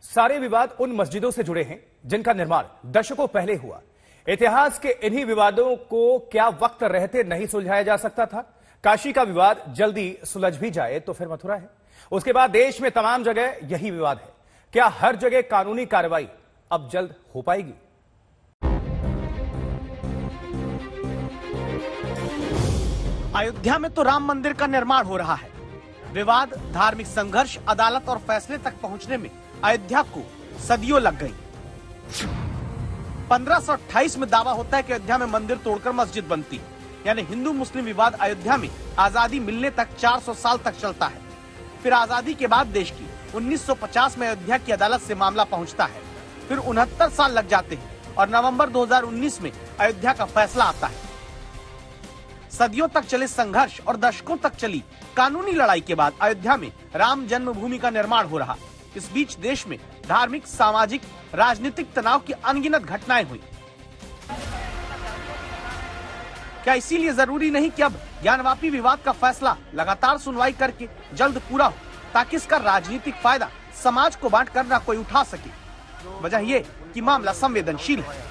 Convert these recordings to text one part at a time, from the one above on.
सारे विवाद उन मस्जिदों से जुड़े हैं जिनका निर्माण दशकों पहले हुआ। इतिहास के इन्हीं विवादों को क्या वक्त रहते नहीं सुलझाया जा सकता था? काशी का विवाद जल्दी सुलझ भी जाए तो फिर मथुरा है। उसके बाद देश में तमाम जगह यही विवाद है। क्या हर जगह कानूनी कार्रवाई अब जल्द हो पाएगी? अयोध्या में तो राम मंदिर का निर्माण हो रहा है। विवाद, धार्मिक संघर्ष, अदालत और फैसले तक पहुंचने में अयोध्या को सदियों लग गई। 1528 में दावा होता है कि अयोध्या में मंदिर तोड़कर मस्जिद बनती है, यानी हिंदू मुस्लिम विवाद अयोध्या में आजादी मिलने तक 400 साल तक चलता है। फिर आजादी के बाद देश की 1950 में अयोध्या की अदालत से मामला पहुंचता है। फिर 69 साल लग जाते हैं और नवंबर 2019 में अयोध्या का फैसला आता है। सदियों तक चले संघर्ष और दशकों तक चली कानूनी लड़ाई के बाद अयोध्या में राम जन्मभूमि का निर्माण हो रहा। इस बीच देश में धार्मिक, सामाजिक, राजनीतिक तनाव की अनगिनत घटनाएं हुई। क्या इसीलिए जरूरी नहीं कि अब ज्ञानवापी विवाद का फैसला लगातार सुनवाई करके जल्द पूरा हो, ताकि इसका राजनीतिक फायदा समाज को बांट कर न कोई उठा सके? वजह ये कि मामला संवेदनशील है।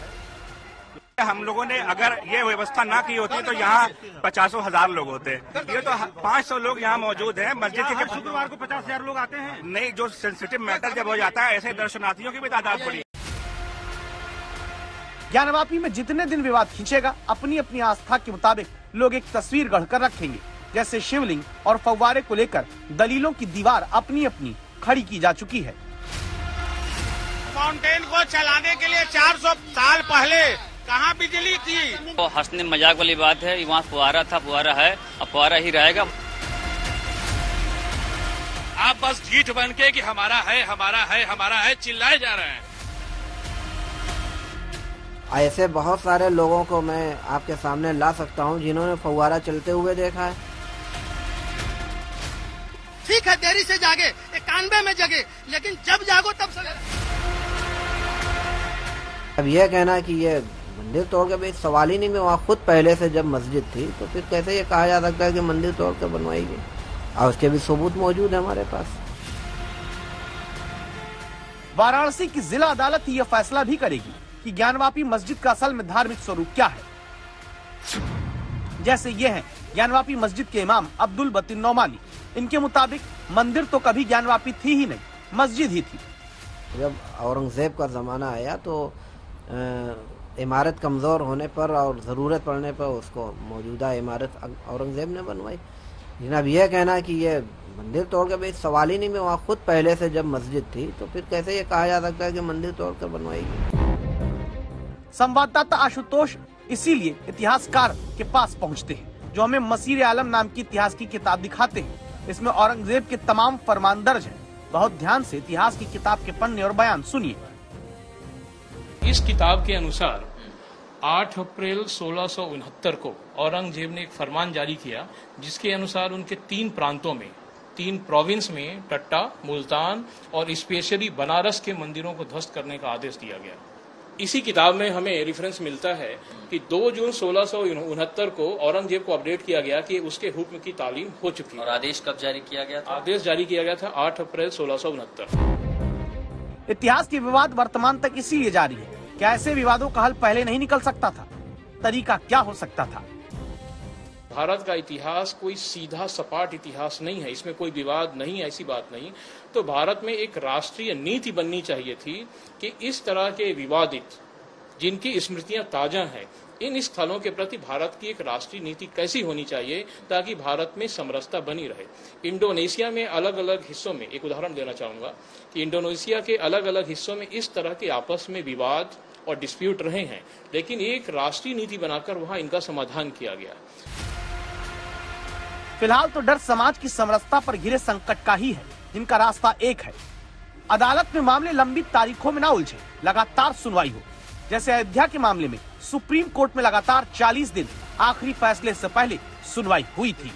हम लोगों ने अगर ये व्यवस्था ना की होती तो यहाँ 50,000 लोग होते। ये तो 500 लोग यहाँ मौजूद हैं। मस्जिद के शुक्रवार को 50,000 लोग आते हैं। नहीं, जो सेंसिटिव मैटर जब हो जाता है, ऐसे दर्शनार्थियों की भी तादाद बढ़ी। ज्ञानवापी में जितने दिन विवाद खींचेगा, अपनी अपनी आस्था के मुताबिक लोग एक तस्वीर गढ़कर रखेंगे। जैसे शिवलिंग और फव्वारे को लेकर दलीलों की दीवार अपनी अपनी खड़ी की जा चुकी है। फाउंटेन को चलाने के लिए 400 साल पहले कहाँ बिजली थी? तो हंसने मजाक वाली बात है। वहाँ फुहारा था, फुहारा है, अब फुहारा ही रहेगा। आप बस ढीठ बन के कि हमारा है, हमारा है, हमारा है चिल्लाए जा रहे हैं। ऐसे बहुत सारे लोगों को मैं आपके सामने ला सकता हूं जिन्होंने फव्वारा चलते हुए देखा है। ठीक है, देरी से जागे, 91 में जगे, लेकिन जब जागो तब सवेरा। अब यह कहना कि ये मंदिर तोड़ के भाई सवाल ही नहीं में, वहाँ खुद पहले से जब मस्जिद थी तो फिर कैसे ये कहा जा सकता है कि मंदिर तोड़ कर बनवाई गई? और उसके भी सबूत मौजूद है हमारे पास। वाराणसी की जिला अदालत यह फैसला भी करेगी कि ज्ञानवापी मस्जिद का असल में धार्मिक स्वरूप क्या है। जैसे ये हैं ज्ञानवापी मस्जिद के इमाम अब्दुल बतीन नौमानी। इनके मुताबिक मंदिर तो कभी ज्ञानवापी थी ही नहीं, मस्जिद ही थी। जब औरंगजेब का जमाना आया तो इमारत कमजोर होने पर और जरूरत पड़ने पर उसको मौजूदा इमारत औरंगजेब ने बनवाई। लेकिन अब यह कहना कि ये मंदिर तोड़ के भाई सवाल ही नहीं में, वहाँ खुद पहले से जब मस्जिद थी तो फिर कैसे ये कहा जा सकता है कि मंदिर तोड़ कर बनवाई गई? संवाददाता आशुतोष इसीलिए इतिहासकार के पास पहुंचते हैं, जो हमें मसीर आलम नाम की इतिहास की किताब दिखाते हैं। इसमें औरंगजेब के तमाम फरमान दर्ज हैं। बहुत ध्यान से इतिहास की किताब के पन्ने और बयान सुनिए। इस किताब के अनुसार 8 अप्रैल 1669 को औरंगजेब ने एक फरमान जारी किया, जिसके अनुसार उनके 3 प्रांतों में, 3 प्रोविंस में टट्टा, मुल्तान और स्पेशली बनारस के मंदिरों को ध्वस्त करने का आदेश दिया गया। इसी किताब में हमें रेफरेंस मिलता है कि 2 जून 1669 को औरंगजेब को अपडेट किया गया कि उसके हुक्म की तालीम हो चुकी है। और आदेश कब जारी किया गया था? आदेश जारी किया गया था 8 अप्रैल 1669। इतिहास के विवाद वर्तमान तक इसीलिए जारी है। क्या ऐसे विवादों का हल पहले नहीं निकल सकता था? तरीका क्या हो सकता था? भारत का इतिहास कोई सीधा सपाट इतिहास नहीं है, इसमें कोई विवाद नहीं, ऐसी बात नहीं। तो भारत में एक राष्ट्रीय नीति बननी चाहिए थी कि इस तरह के विवादित, जिनकी स्मृतियां ताजा हैं, इन स्थलों के प्रति भारत की एक राष्ट्रीय नीति कैसी होनी चाहिए ताकि भारत में समरसता बनी रहे। इंडोनेशिया में अलग अलग हिस्सों में, एक उदाहरण देना चाहूंगा कि इंडोनेशिया के अलग अलग हिस्सों में इस तरह के आपस में विवाद और डिस्प्यूट रहे हैं, लेकिन एक राष्ट्रीय नीति बनाकर वहां इनका समाधान किया गया। फिलहाल तो डर समाज की समरसता पर घिरे संकट का ही है, जिनका रास्ता एक है, अदालत में मामले लंबी तारीखों में न उलझे, लगातार सुनवाई हो। जैसे अयोध्या के मामले में सुप्रीम कोर्ट में लगातार 40 दिन आखिरी फैसले से पहले सुनवाई हुई थी।